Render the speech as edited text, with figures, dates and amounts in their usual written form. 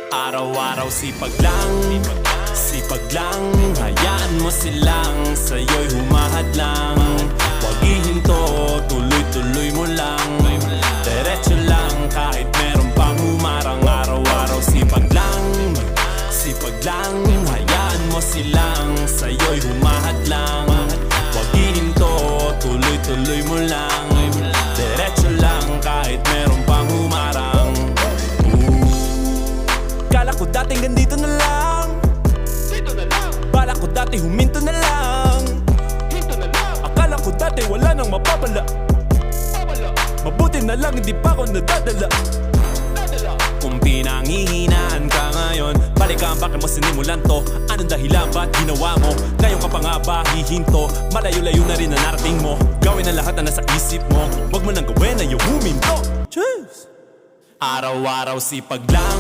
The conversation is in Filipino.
Araw-araw sipag lang, sipag lang. Hayaan mo silang sa'yo'y humahad lang. Huwag ihinto, tuloy-tuloy mo lang. Diretso lang kahit meron pang humarang. Araw-araw sipag lang, sipag lang. Hayaan mo silang sa'yo'y humahad lang. Huwag ihinto, tuloy-tuloy mo lang. Diretso lang kahit meron pang humarang. Kala ko dating ganito na lang, dito na lang. Bala ko dati huminto na lang, hinto na lang. Akala ko dati wala nang mapapala, mabuti na lang hindi pa ako nadadala. Kung pinanghihinaan ka ngayon, balikan bakit mo sinimulan to. Anong dahilan ba't ginawa mo? Ngayon ka pa nga ba hihinto? Malayo-layo na rin na narating mo. Gawin ang lahat na nasa isip mo. Huwag mo nang gawin na yung huminto. Cheers! Araw-araw sipag lang,